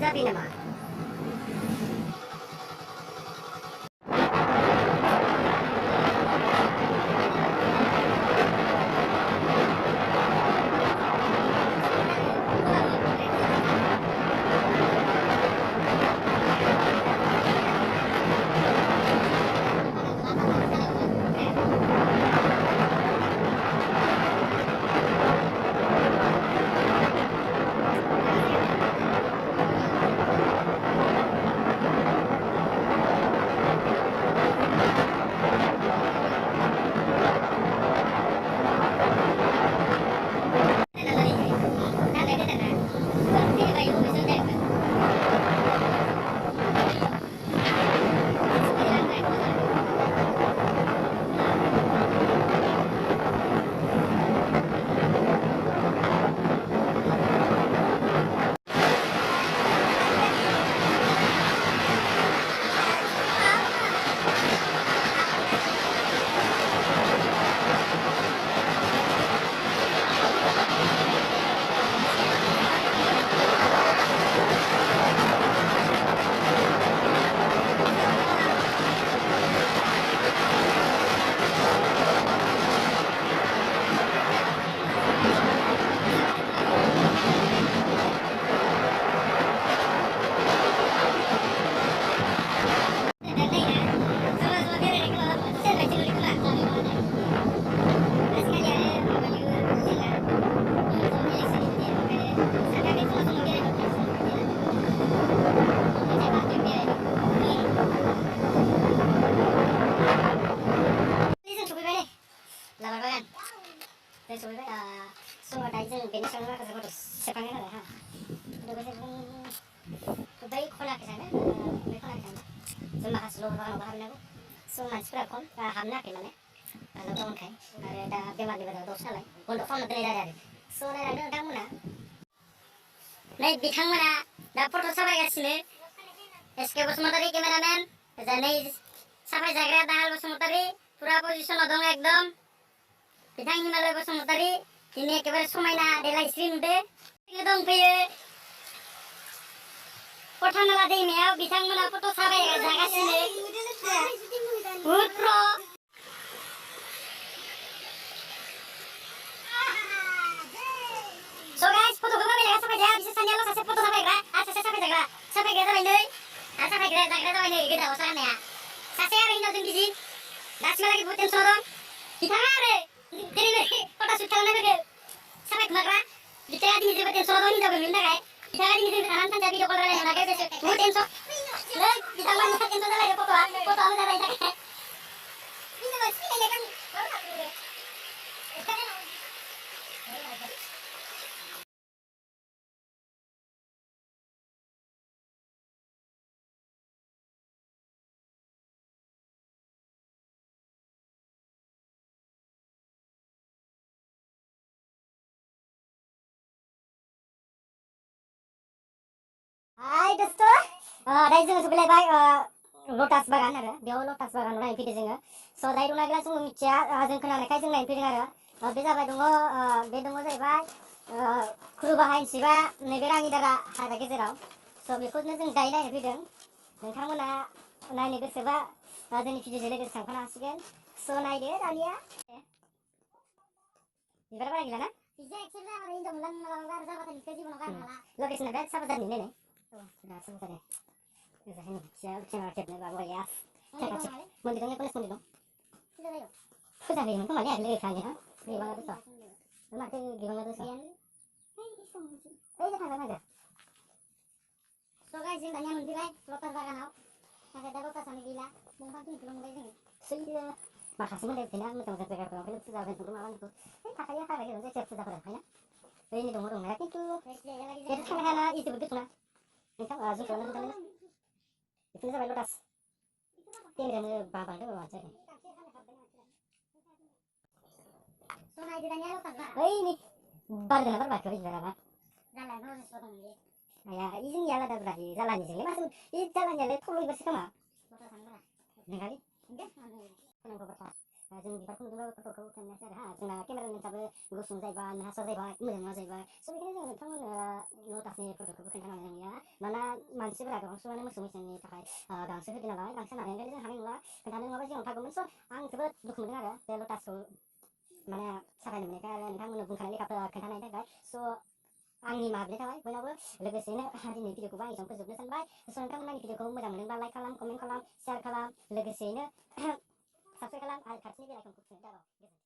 Sabi naman. Semua daijeng benisang lah kesebut sepangnya lah ha. Udah bisa dari kola ke sana, dari kola ke sana. Semua kasih loh bahan aku. Semua manusia kon, hamna ke mana? Kalau tahun kai, ada bemal di bawah dosa lah. Untuk form dari dari. So dari ada orang mana? Naik bintang mana? Dapur tu sampai ke sini. Eske bos motori kameramen, jadi sampai jaga dahal bos motori, pura position odong ekdom. Bintang himalaya bos motori. Ini ekebaरे समायना देलाय स्रि नुदो दंफैयो पठानला दैमायाव बिथांमोना फट' साफायजागासिनो बुहुद प्र' So guys, फट'खौ माबायदि साफायजाया बिसोर सानैयाल' सासे फट' साफायग्रा आरो सासे साफायजाग्रा साफायग्राया जाबाय नै आरो साफायग्राया जाबाय नै गोदाव सानाया सासे आरो हिनजावजों बिजि दासिमहालागै बहुद टेनसनाव दं बिथाङा आरो दिनै फट' शुट खालामनाय sampai kemana? Kita tadi ni sebab tenso doni dah berminta kan? Kita tadi ni sebab anak tanya video call lagi nak kerja tu tenso. Leh, kita mana tenso dah lagi foto amat dah lagi kan? Ini masih ni kan? Hai दोस्तों, दायो जोङो सफैलायबाय लटास बागान आरो बेयाव लटास बागान नायनो फैदों जोङो स' दायो दं नायग्रा जों मिथिया जों खोनानायखाय जों नायनो फैदों आरो बे जाबाय दङ बे दङ जाहैबाय खुरुबाहा इनसिबा नैबे राङिदारा हाग्रा गेजेराव स' बेखौनो जों दायो नायनो फैदों नोंथांमोना नायनो गोसोबा जोंनि भिडिअजों लोगोसे थांफानो हासिगोन स' नायदो दानिया बिबार बारा गैला ना बिजा एक्सेप्ट जाबाथाय हिनजाव मोनलां मालाबा आरो जाबाथाय बिखौ जिबनाव गारनो हाला लकेसना बिराद साबा जादों नायनाय sudah sebentar ya Ini siapa खेबनो बाबो गैया खाथि मन्दिर दं गणेश मन्दिर दं फुजा होयोमोन खोमालै आगोल खालि हा गिबाङा दस माथो गिबाङा दस ओइ थांगोन नांगो स' गाइस जों दानिया मोनफैबाय लटास बागानाव नाथाय दा लटासानो गैला दंफांखिनिखौल' मोनबाय जोङो सैयो माखासे मोनबाय बिदिनो मोजां मोजां जायगाफोराव ओंखायनो फुजा होनो माबानिखौ थाखायो हाबाय होनो जायखिया फुजाफोरा ओंखायनो ओरैनो दङ दंनाया खिन्थु बेथ' थांनो हायाना इजोबोद गोथौना नोंथां जोंखौनो खोन्थानो बेखौनो जाबाय लटास केमेरायानो बांद्राय मानसि ओइ नै बारदोंना बारबाखै बिबाराबा आया इजोंनि आलादाब्रा जालानिजोंलाय माथो इ जालानियालाय थल्ल' बिबारसो खोमा नोंहालै होनांगौ बाथ्रा जों बिबारखौ नुदोंबाबो फट'खौ खेबनायसै आरो हा जोंना केमेरा लेन्सआबो गुसुं जायोबा हासा जायोबा मोजां नङा जायोबा स' बेखायनो जों नोंथांमोननो लटासनि फट'खौबो खोन्थानो नंलिया मानोना मानसिफोरा गोबां सुबुङानो मोसौ मैसोनि थाखाय गांसो होदों नालाय गांसो होनानै ओंखायनो जों हानाय नंला खोन्थानो नङाबा जों थागौमोन स' आं जोबोद दुखु मोनदों आरो बे लटासखौ माने साफायनो मोननायखाय आरो नोंथांमोननो बुंखानाय लेखा खोन्थानायनि थाखाय स' आंनि माब्रै थाबाय बयनावबो लोगोसेनो दिनै भिडिअखौबो आं एसेयावनो फोजोबनो सानबाय स' नोंथांमोना आंनि भिडिअखौ मोजां मोनदोंबा लाइक खालाम कमेन्ट खालाम शेयार खालाम लोगोसेयैनो साबस्क्राइब खालाम आरो खाथिनि बेल आइकनखौ थुनो दाबाव